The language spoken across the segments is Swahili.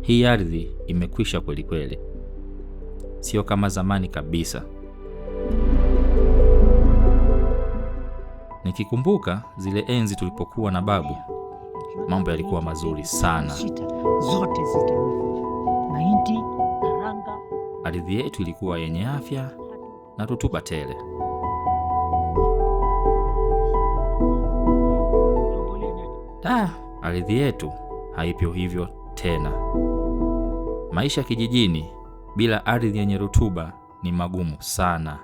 Hii ardhi imekwisha kweli kweli. Sio kama zamani kabisa. Nikikumbuka zile enzi tulipokuwa na babu, mambo yalikuwa mazuri sana. Zote sita. Mahindi, karanga. Ardhi yetu ilikuwa yenye afya na rutuba tele. Ardhi yetu haipo hivyo tena. Maisha kijijini bila ardhi yenye rutuba ni magumu sana.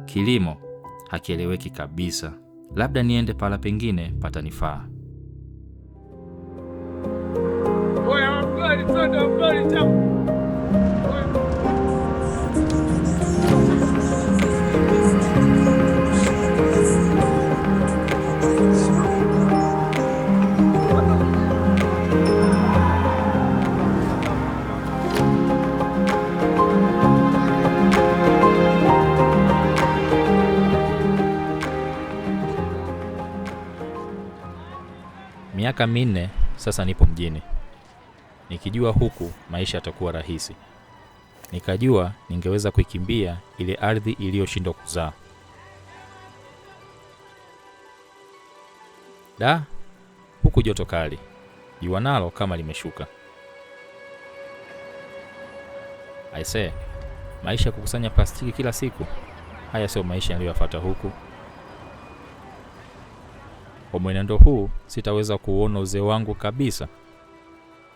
Kilimo hakieleweki kabisa. Labda niende pala pengine patanifaa. Miaka 4 sasa nipo mjini. Nikijua huku maisha yatakuwa rahisi. Nikajua ningeweza kuikimbia ile ardhi iliyoshindwa kuzaa. Huku joto kali. Jua nalo kama limeshuka. Aisee, maisha ya kukusanya plastiki kila siku, haya sio maisha niliyoyafuata huku. Kwa mwenendo huu sitaweza kuona uzee wangu kabisa.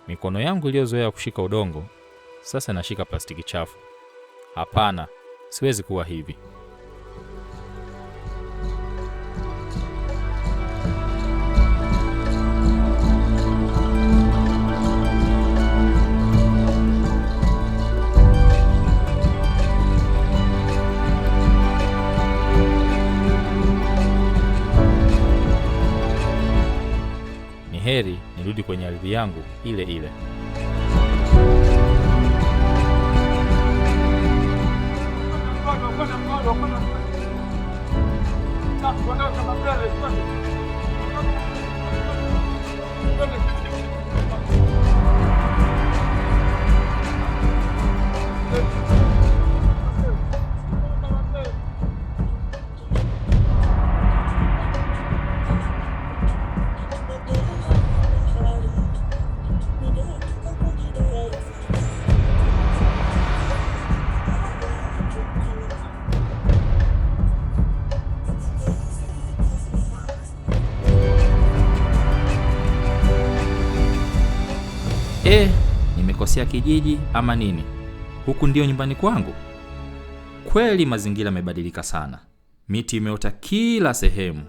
Mikono yangu iliyozoea kushika udongo sasa nashika plastiki chafu. Hapana, siwezi kuwa hivi. Heri nirudi kwenye ardhi yangu ile ile. Nimekosea kijiji ama nini? Huku ndio nyumbani kwangu? Kweli mazingira yamebadilika sana. Miti imeota kila sehemu.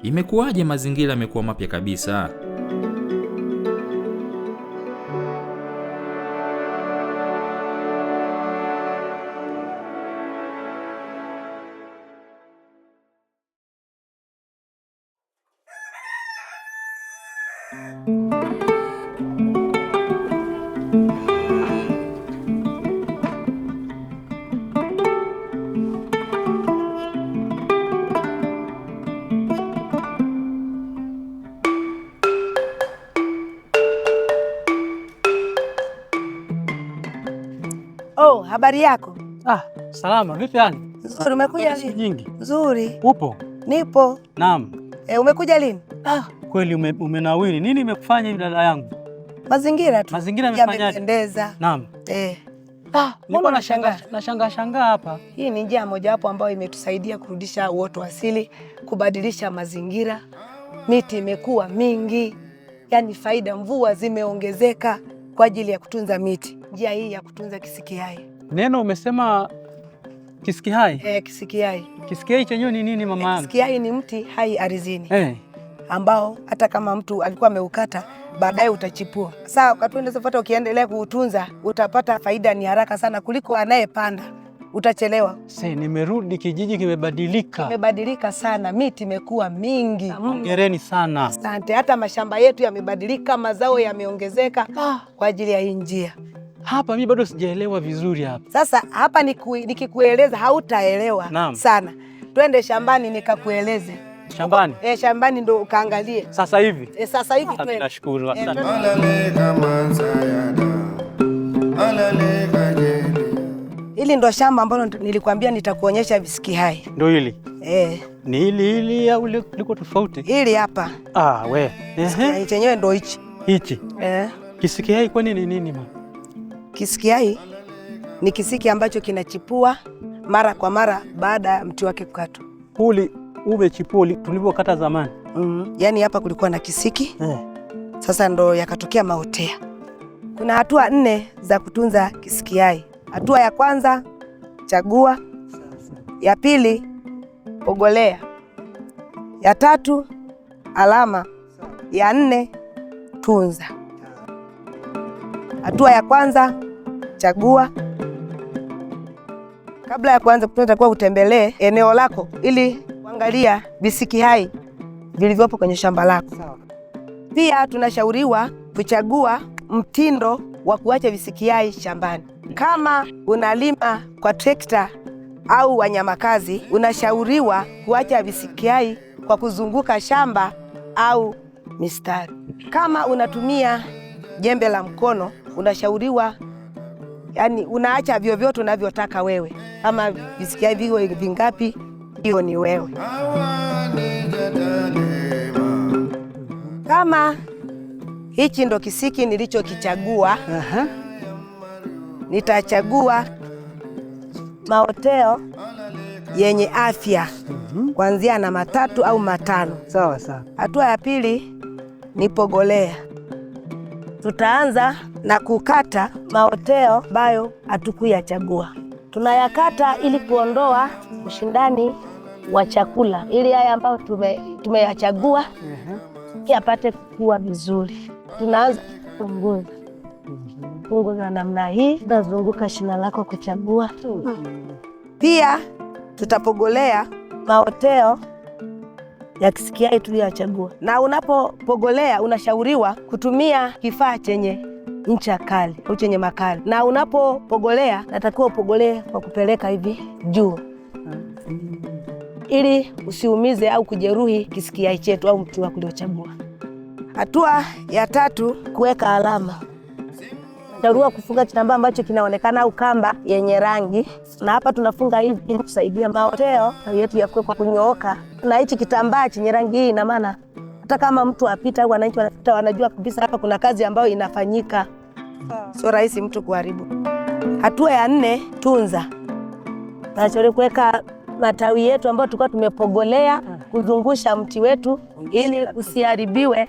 Imekuwaje mazingira yamekuwa mapya kabisa? Habari yako? Salama. Vipi yani? Nzuri. Umekuja lini? Nyingi. Nzuri. Upo? Nipo. Naam. Umekuja lini? Kweli umenawiri. Nini imekufanya hivi dada yangu? Mazingira tu. Mazingira yamefanyaje? Yamependeza. Naam. Mbona nashangaa hapa? Hii ni njia mojawapo ambayo imetusaidia kurudisha uoto asili, kubadilisha mazingira. Miti imekuwa mingi. Yaani faida, mvua zimeongezeka kwa ajili ya kutunza miti. Njia hii ya kutunza kisikihai. Neno umesema kisikihai? Kisikihai. Kisikihai chenyewe ni nini mama yangu? Kisikihai ni mti hai ardhini. Ambao hata kama mtu alikuwa ameukata baadaye utachipua. Sasa wakati unazofuata ukiendelea kuutunza utapata faida ni haraka sana kuliko anayepanda. Utachelewa. Nimerudi, kijiji kimebadilika. Kimebadilika sana, miti imekuwa mingi. Hongereni sana. Asante. Hata mashamba yetu yamebadilika, mazao yameongezeka kwa ajili ya hii njia. Hapa mimi bado sijaelewa vizuri hapa. Sasa hapa nikikueleza hautaelewa sana. Twende shambani nikakueleze. shambani. Shambani ndo ukaangalie. Sasa hivi. Sasa hivi twende. Nashukuru. Hili ndo shamba ambalo nilikwambia nitakuonyesha visiki hai. Ndio hili? Ni hili au liko tofauti? Hili hapa. We. Chenyewe ndo hichi. Hichi? Kisiki hai kwa nini ma? Kisiki hai ni kisiki ambacho kinachipua mara kwa mara baada ya mti wake kukatwa. Umechipua tulivyokata zamani. Yaani hapa kulikuwa na kisiki. Sasa ndo yakatokea maotea. Kuna hatua 4 za kutunza kisiki hai. Hatua ya kwanza, chagua. Ya pili, pogolea. Ya 3, alama. Ya 4, tunza. Hatua ya kwanza, chagua. Kabla ya kuanza kutunza, takuwa utembelee eneo lako ili kuangalia visiki hai vilivyopo kwenye shamba lako. Pia tunashauriwa kuchagua mtindo wa kuacha visiki hai shambani. Kama unalima kwa trekta au wanyamakazi, unashauriwa kuacha visiki hai kwa kuzunguka shamba au mistari. Kama unatumia jembe la mkono, unashauriwa unaacha vyovyote unavyotaka wewe. Kama visiki hai viwe vingapi, hiyo ni wewe. Kama hichi ndo kisiki nilichokichagua, nitachagua maoteo yenye afya kuanzia na 3 au 5. Sawa. Hatua ya pili ni pogolea. Tutaanza na kukata maoteo ambayo hatukuyachagua. Tunayakata ili kuondoa ushindani wa chakula, ili haya ambayo tumeyachagua yapate kukua vizuri. Tunaanza punguza namna hii, tunazunguka shina lako kuchagua. Pia tutapogolea maoteo ya kisiki hai tuliyochagua. Na unapopogolea unashauriwa kutumia kifaa chenye ncha kali au chenye makali. Na unapopogolea natakiwa upogolee kwa kupeleka hivi juu, ili usiumize au kujeruhi kisiki hai chetu au mti wako uliochagua. Hatua ya 3, kuweka alama. Tunashauriwa kufunga kitambaa ambacho kinaonekana au kamba yenye rangi, na hapa tunafunga hivi ili kusaidia maoteo yetu yakuwe kwa kunyooka. Na hichi kitambaa chenye rangi hii, ina maana hata kama mtu apita au wananchi wanapita, wanajua kabisa hapa kuna kazi ambayo inafanyika. Sio rahisi mtu kuharibu. Hatua ya 4, tunza. Tunashauriwa kuweka matawi yetu ambayo tulikuwa tumepogolea kuzungusha mti wetu ili usiharibiwe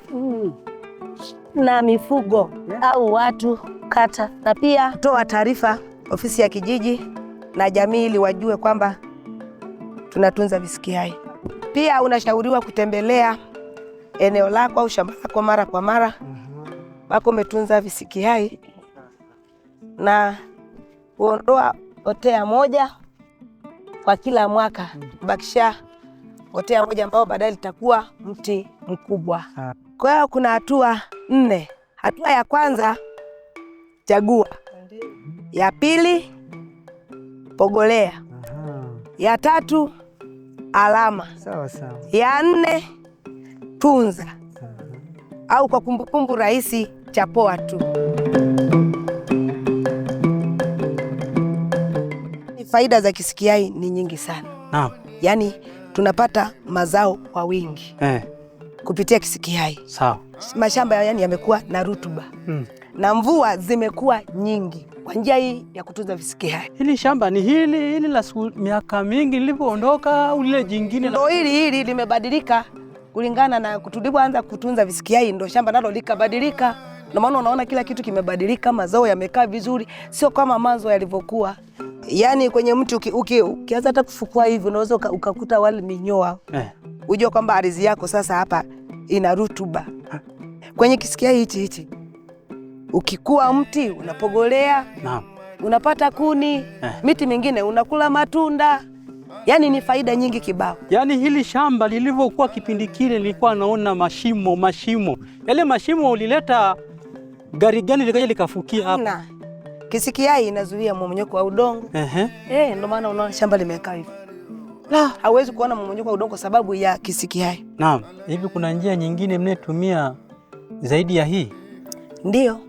na mifugo au watu kata. Na pia toa taarifa ofisi ya kijiji na jamii ili wajue kwamba tunatunza visiki hai. Pia unashauriwa kutembelea eneo lako au shamba lako mara kwa mara wako umetunza visiki hai, na kuondoa otea moja kwa kila mwaka, bakisha otea moja ambao baadaye litakuwa mti mkubwa. Kwa hiyo kuna hatua 4. Hatua ya kwanza, chagua. Ya pili, pogolea. Ya 3, alama. Sawa. Ya 4, tunza. Au kwa kumbukumbu rahisi, chapoa tu. Faida za kisiki hai ni nyingi sana. Naam. Yaani tunapata mazao kwa wingi kupitia kisiki hai. Sawa. Mashamba yamekuwa na rutuba na mvua zimekuwa nyingi kwa njia hii ya kutunza visiki hai. Hili shamba ni hili la miaka mingi lilipoondoka au lile jingine? Ndio hili limebadilika kulingana na tulipoanza kutunza visiki hai, ndio shamba nalo likabadilika. Ndio maana unaona kila kitu kimebadilika, mazao yamekaa vizuri, sio kama mwanzo yalivyokuwa. Yaani kwenye mti ukianza hata kufukua hivi unaweza ukakuta wale minyoa. Ujue kwamba ardhi yako sasa hapa ina rutuba. Kwenye kisiki hai hichi ukikua mti unapogolea, unapata kuni, miti mingine unakula matunda. Yaani ni faida nyingi kibao. Yaani hili shamba lilivyokuwa kipindi kile nilikuwa naona mashimo. Yale mashimo ulileta gari gani likaja likafukia hapa? Kisiki hai inazuia mmomonyoko wa udongo. Ndio maana unaona shamba limekaa hivi. hauwezi kuona mmomonyoko wa udongo sababu ya kisiki hai. Naam. Hivi kuna njia nyingine mnayotumia zaidi ya hii? Ndiyo,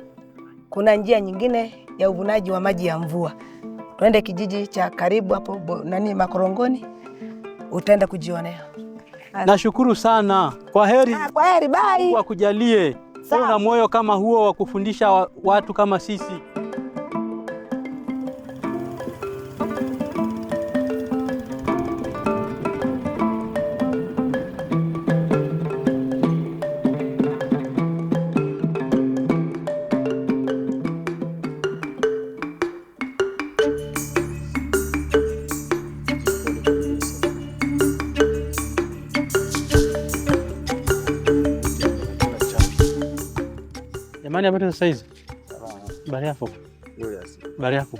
kuna njia nyingine ya uvunaji wa maji ya mvua. Twende kijiji cha karibu hapo Makorongoni, utaenda kujionea. Nashukuru sana. Kwa heri. Kwa heri, bye. Mungu akujalie na moyo kama huo wa kufundisha watu kama sisi. Jamani, habari za saizi? Habari yako? Habari yako?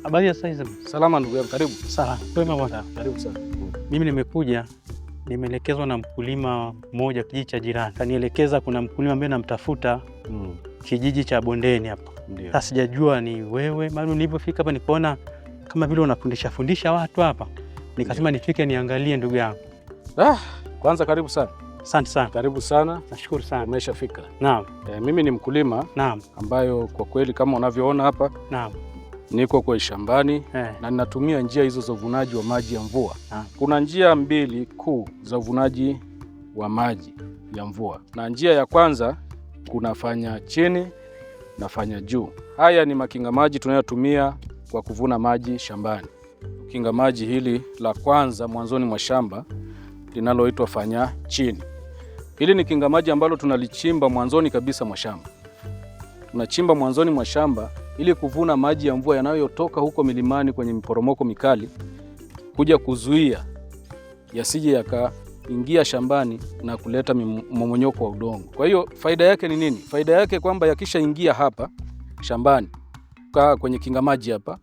Habari ya saizi? Salama ndugu yangu, karibu. Sawa. Kwema bwana. Karibu sana. Mimi nimekuja, nimeelekezwa na mkulima mmoja kijiji cha jirani. Kanielekeza kuna mkulima ambaye namtafuta kijiji cha Bondeni hapa. Ndio. Sasa sijajua ni wewe, maana nilipofika hapa nikaona kama vile unafundisha watu hapa. Nikasema nifike niangalie ndugu yangu. Kwanza karibu sana. Asante sana. Karibu sana. Nashukuru sana. Umeshafika. Naam. Mimi ni mkulima. Naam. Ambayo kwa kweli kama unavyoona hapa. Naam. Niko kwa shambani na ninatumia njia hizo za uvunaji wa maji ya mvua. Kuna njia mbili kuu za uvunaji wa maji ya mvua. Na njia ya kwanza kunafanya chini na fanya juu. Haya ni makinga maji tunayotumia kwa kuvuna maji shambani. Kinga maji hili la kwanza mwanzoni mwa shamba linaloitwa fanya chini. Hili ni kinga maji ambalo tunalichimba mwanzoni kabisa mwa shamba. Tunachimba mwanzoni mwa shamba ili kuvuna maji ya mvua yanayotoka huko milimani kwenye miporomoko mikali kuja kuzuia yasije yakaingia shambani na kuleta mmomonyoko wa udongo. Kwa hiyo faida yake ni nini? Faida yake kwamba yakishaingia hapa shambani kwenye kinga maji hapa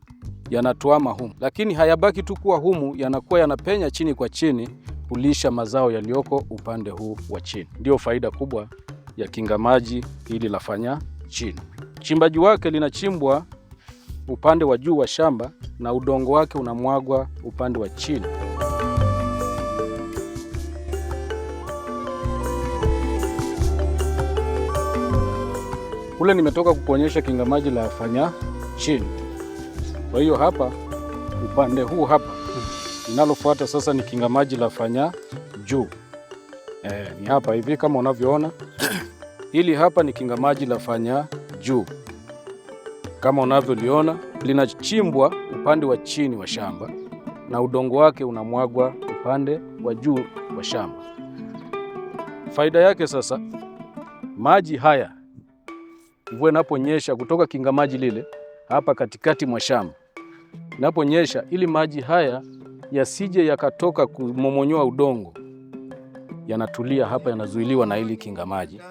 yanatuama humu, lakini hayabaki tu kuwa humu, yanakuwa yanapenya chini kwa chini kulisha mazao yaliyoko upande huu wa chini. Ndio faida kubwa ya kinga maji hili la fanya chini. Chimbaji wake linachimbwa upande wa juu wa shamba na udongo wake unamwagwa upande wa chini. Kule nimetoka kukuonyesha kinga maji la fanya chini. Kwa hiyo hapa upande huu hapa linalofuata sasa ni kinga maji la fanya juu. Ni hapa hivi kama unavyoona. Hili hapa ni kinga maji la fanya juu. Kama unavyoliona linachimbwa upande wa chini wa shamba na udongo wake unamwagwa upande wa juu wa shamba. Faida yake sasa, maji haya mvua inaponyesha kutoka kinga maji lile hapa katikati mwa shamba, inaponyesha ili maji haya yasije yakatoka kumomonyoa udongo, yanatulia hapa, yanazuiliwa na hili kinga maji.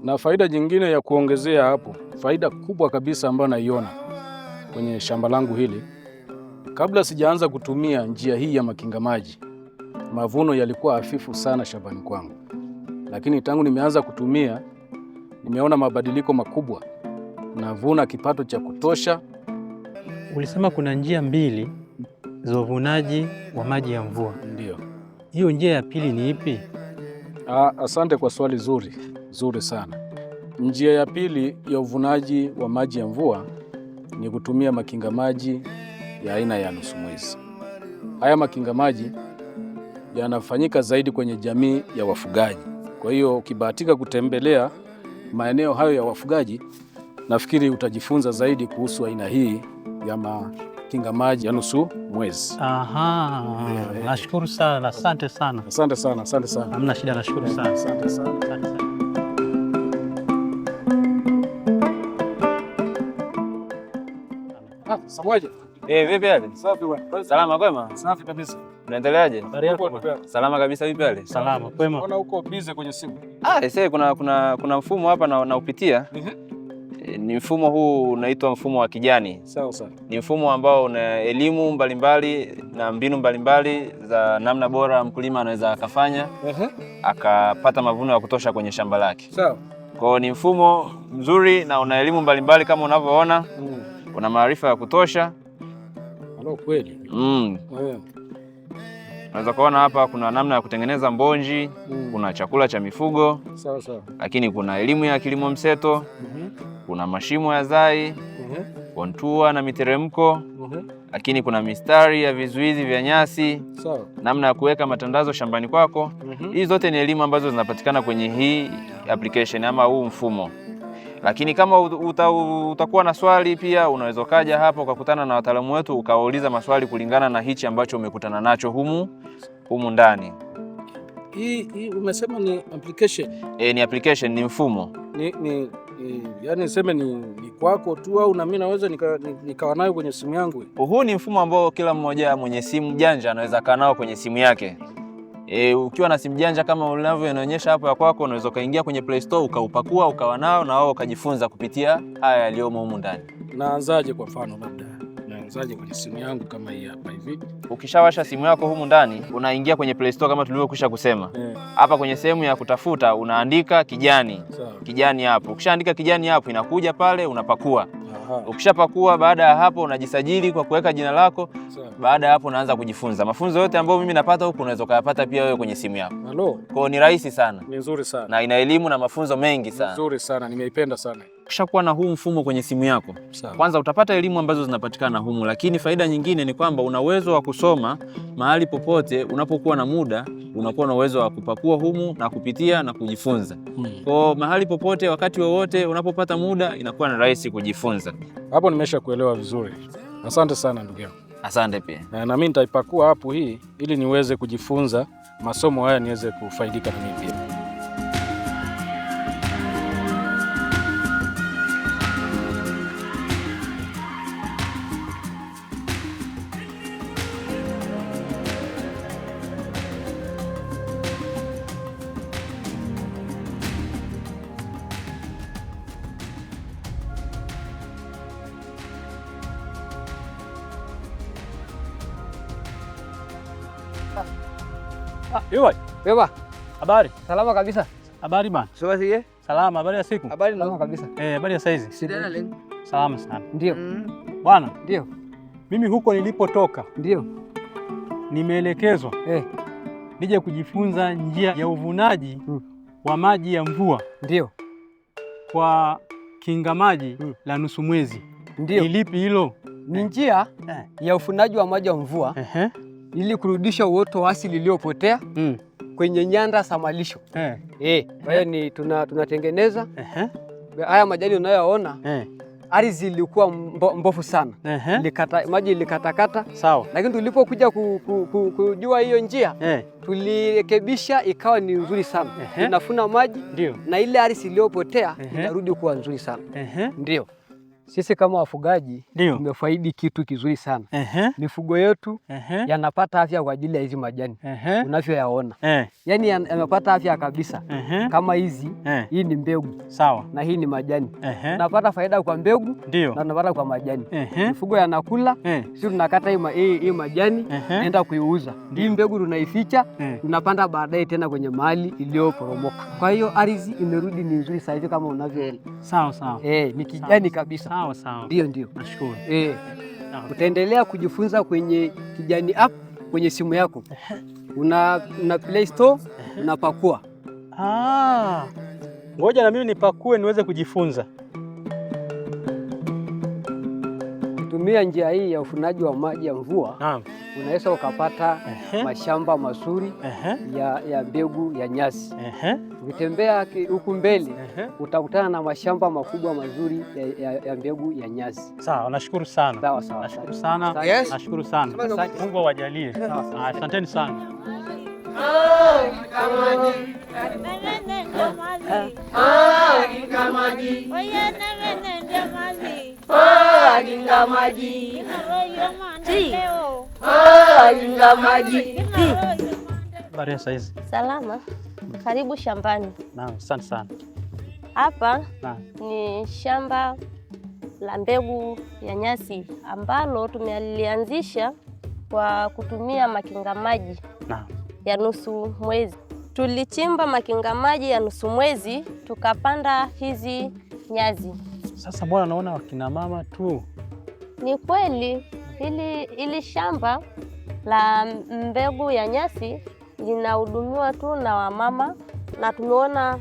Na faida nyingine ya kuongezea hapo, faida kubwa kabisa ambayo naiona kwenye shamba langu hili, kabla sijaanza kutumia njia hii ya makinga maji, mavuno yalikuwa hafifu sana shambani kwangu. Lakini tangu nimeanza kutumia, nimeona mabadiliko makubwa. Navuna kipato cha kutosha. Ulisema kuna njia mbili za uvunaji wa maji ya mvua. Ndio. Hiyo njia ya pili ni ipi? Asante kwa swali zuri sana. Njia ya pili ya uvunaji wa maji ya mvua ni kutumia makinga maji ya aina ya nusu mwezi. Haya makinga maji yanafanyika zaidi kwenye jamii ya wafugaji. Kwa hiyo ukibahatika kutembelea maeneo hayo ya wafugaji, nafikiri utajifunza zaidi kuhusu aina hii ya makinga maji ya nusu mwezi. Aha, nashukuru sana, asante sana. Asante sana. Hamna shida, nashukuru sana. Asante sana. Samoja. Vipi hali? Safi bwana. Salama kwema? Safi kabisa. Unaendeleaje? Habari Salama kabisa, vipi hali? Salama kwema. Mbona uko busy kwenye simu? Kuna mfumo hapa na upitia. Ni mfumo huu unaitwa mfumo wa kijani. Sawa. Ni mfumo ambao una elimu mbalimbali na mbinu mbalimbali za namna bora mkulima anaweza akafanya akapata mavuno ya kutosha kwenye shamba lake. Sawa. Kwa hiyo ni mfumo mzuri na una elimu mbalimbali kama unavyoona. Una maarifa ya kutosha. Halo kweli. Unaweza kuona hapa kuna namna ya kutengeneza mbonji, kuna chakula cha mifugo. Sawa sawa. Lakini kuna elimu ya kilimo mseto. Kuna mashimo ya zai, kontua na miteremko. Lakini kuna mistari ya vizuizi vya nyasi. Sawa. Namna ya kuweka matandazo shambani kwako. Hizi zote ni elimu ambazo zinapatikana kwenye hii application ama huu mfumo. Lakini kama utakuwa na swali pia unaweza kaja hapa ukakutana na wataalamu wetu ukawauliza maswali kulingana na hichi ambacho umekutana nacho humu ndani. Hii umesema ni application? Ni application, ni mfumo. Yani niseme ni kwako tu au na mimi naweza nikawa nayo kwenye simu yangu? Huu ni mfumo ambao kila mmoja mwenye simu janja anaweza kaa nao kwenye simu yake. Ukiwa na simu janja kama unavyoonyesha hapo ya kwako, unaweza kaingia kwenye Play Store ukaupakua ukawa nao na wao ukajifunza kupitia haya yaliyomo humu ndani. Naanzaje kwa mfano labda? Naanzaje kwenye simu yangu kama hii hapa hivi? Ukishawasha simu yako humu ndani, unaingia kwenye Play Store kama tulivyokwisha kusema. Hapa kwenye sehemu ya kutafuta unaandika kijani. Kijani hapo. Ukishaandika kijani hapo inakuja pale unapakua. Ukishapakua baada ya hapo unajisajili kwa kuweka jina lako. Baada ya hapo unaanza kujifunza. Mafunzo yote ambayo mimi napata huku unaweza kuyapata pia wewe kwenye simu yako. Kwa ni rahisi sana. Ni nzuri sana. Na ina elimu na mafunzo mengi sana. Nzuri sana, nimeipenda sana. Ukishakuwa na huu mfumo kwenye simu yako, kwanza utapata elimu ambazo zinapatikana humu, lakini faida nyingine ni kwamba una uwezo wa kusoma mahali popote unapokuwa na muda, unakuwa na uwezo wa kupakua humu na kupitia na kujifunza. Kwa mahali popote wakati wowote unapopata muda inakuwa ni rahisi kujifunza. Hapo nimesha kuelewa vizuri. Asante sana ndugu yangu. Asante pia. Na mimi nitaipakua hapo hii ili niweze kujifunza masomo haya niweze kufaidika na mimi pia. Beba. Habari? Salama kabisa. Habari bana. Siwasiye? Salama, habari ya siku? Habari salama kabisa. Habari ya saizi? Sidana lengo. Salama sana. Ndio. Bwana, ndio. Mimi huko nilipotoka, ndio, nimeelekezwa nije kujifunza njia ya uvunaji wa maji ya mvua. Ndio. Kwa kinga maji la nusu mwezi. Ndio. Ni lipi hilo? Ni njia ya uvunaji wa maji ya mvua ili kurudisha uoto wa asili uliopotea kwenye nyanda za malisho. Kwa hiyo ni tunatengeneza haya majani unayoona. Ardhi ilikuwa mbovu sana. Maji ilikatakata. Sawa. Lakini tulipokuja kujua hiyo njia, tulirekebisha ikawa ni nzuri sana. Tunafuna maji na ile ardhi iliyopotea inarudi kuwa nzuri sana. Ndio. Sisi kama wafugaji tumefaidi kitu kizuri sana. Mifugo yetu yanapata afya kwa ajili ya hizi majani unavyoyaona. Yaani yanapata afya kabisa. Kama hizi, hii ni mbegu. Sawa. Na hii ni majani. Napata faida kwa mbegu na napata kwa majani. Mifugo yanakula, sisi tunakata hii majani naenda kuiuza. Hii mbegu tunaificha, tunapanda baadaye tena kwenye mahali iliyoporomoka. Kwa hiyo ardhi imerudi ni nzuri sasa hivi kama unavyoona. Sawa sawa. Ni kijani kabisa. Sawa sawa. Ndio. Nashukuru. Utaendelea kujifunza kwenye Kijani app kwenye simu yako. Una Play Store, unapakua. Ngoja na mimi nipakue niweze kujifunza. Tumia njia hii ya uvunaji wa maji ya mvua. Unaweza ukapata mashamba mazuri ya mbegu ya nyasi. Ukitembea huku mbele utakutana na mashamba makubwa mazuri ya mbegu ya nyasi. Sawa, nashukuru sana. Sawa. Nashukuru sana. Nashukuru sana. Mungu awajalie. Asanteni sana. Habari ya saizi? Salama. Karibu shambani. Naam, asante sana. Hapa ni shamba la mbegu ya nyasi ambalo tumelianzisha kwa kutumia makinga maji ya nusu mwezi. Tulichimba makinga maji ya nusu mwezi tukapanda hizi nyasi. Sasa mbona naona wakina mama tu? Ni kweli Hili shamba la mbegu ya nyasi linahudumiwa tu na wamama na tumeona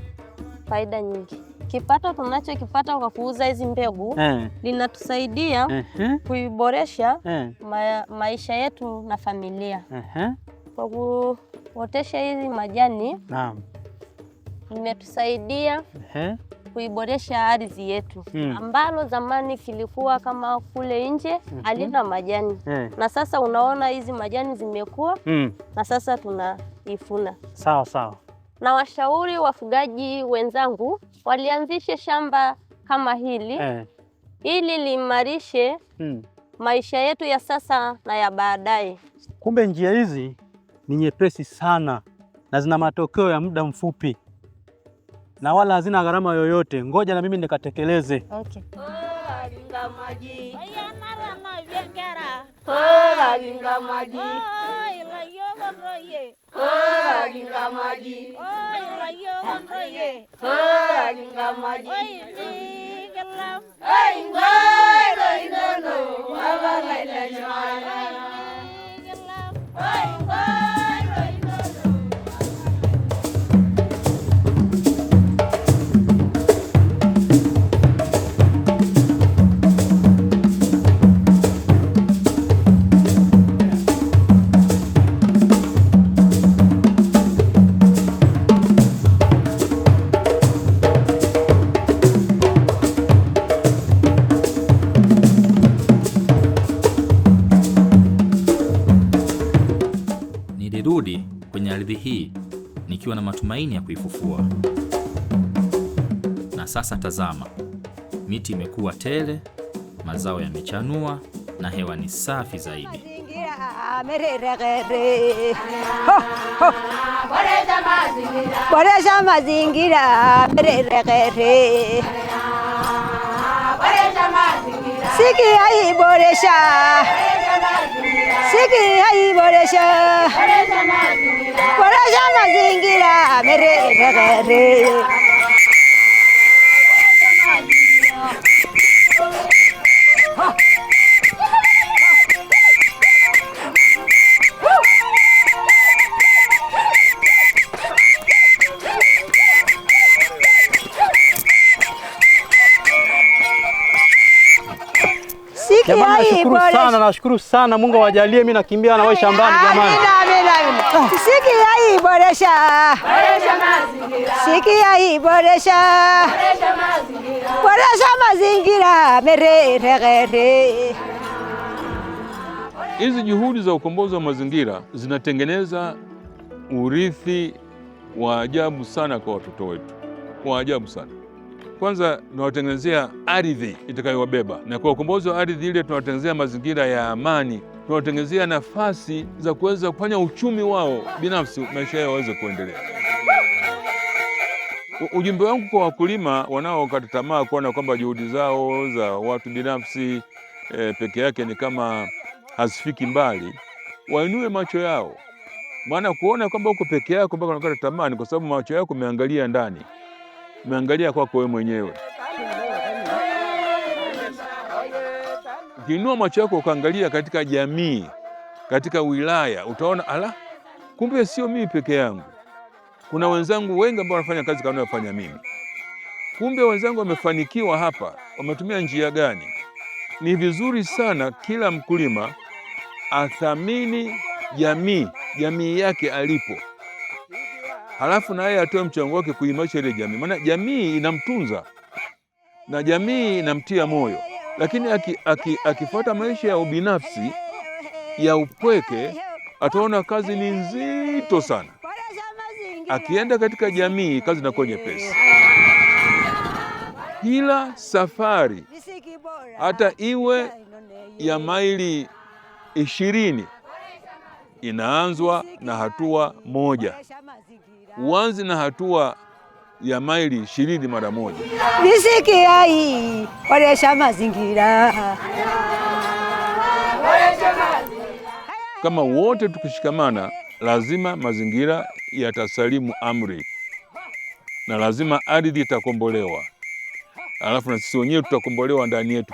faida nyingi. Kipato tunachokipata kwa kuuza hizi mbegu linatusaidia kuiboresha maisha yetu na familia. Kwa kuotesha hizi majani imetusaidia kuiboresha ardhi yetu ambalo zamani kilikuwa kama kule nje halina majani na sasa unaona hizi majani zimekuwa na sasa tunaifuna. Sawa sawa. Na washauri wafugaji wenzangu walianzishe shamba kama hili ili liimarishe maisha yetu ya sasa na ya baadaye. Kumbe njia hizi ni nyepesi sana na zina matokeo ya muda mfupi na wala hazina gharama yoyote. Ngoja na mimi nikatekeleze. Okay. Nilirudi kwenye ardhi hii nikiwa na matumaini ya kuifufua. Na sasa tazama, miti imekuwa tele, mazao yamechanua na hewa ni safi zaidi. Boresha mazingira, sikia hii boresha, sikia hii boresha, boresha mazingira, Jamani, nashukuru sana. Mungu awajalie, mimi nakimbia na wewe shambani jamani. Amina. Sikia hii boresha. Boresha mazingira. Sikia hii boresha. Boresha mazingira. Boresha mazingira. Merere. Hizi juhudi za ukombozi wa mazingira zinatengeneza urithi wa ajabu sana kwa watoto wetu. Wa ajabu sana. Kwanza tunawatengenezea ardhi itakayowabeba, na kwa ukombozi wa ardhi ile tunawatengenezea mazingira ya amani, tunawatengenezea nafasi za kuweza kufanya uchumi wao binafsi, maisha yao waweze kuendelea. Ujumbe wangu kwa wakulima wanaokata tamaa kuona kwamba juhudi zao za watu binafsi peke yake ni kama hazifiki mbali, wainue macho yao. Maana kuona kwamba uko peke yako mpaka unakata tamaa ni kwa sababu macho yako umeangalia ndani. Umeangalia kwako wewe mwenyewe. Ukiinua macho yako ukaangalia katika jamii, katika wilaya, utaona ala, kumbe sio mimi peke yangu. Kuna wenzangu wengi ambao wanafanya kazi kama ninayofanya mimi. Kumbe wenzangu wamefanikiwa hapa, wametumia njia gani? Ni vizuri sana kila mkulima athamini jamii yake alipo. Halafu na yeye atoe mchango wake kuimarisha ile jamii. Maana jamii inamtunza na jamii inamtia moyo. Lakini akifuata maisha ya ubinafsi, ya upweke, ataona kazi ni nzito sana. Akienda katika jamii, kazi inakuwa nyepesi. Kila safari, hata iwe ya maili 20, inaanzwa na hatua moja. Uanze na hatua ya maili 20 mara moja. Nisikia hii, boresha mazingira. Kama wote tukishikamana, lazima mazingira yatasalimu amri. Na lazima ardhi itakombolewa. Alafu na sisi wenyewe tutakombolewa ndani yetu.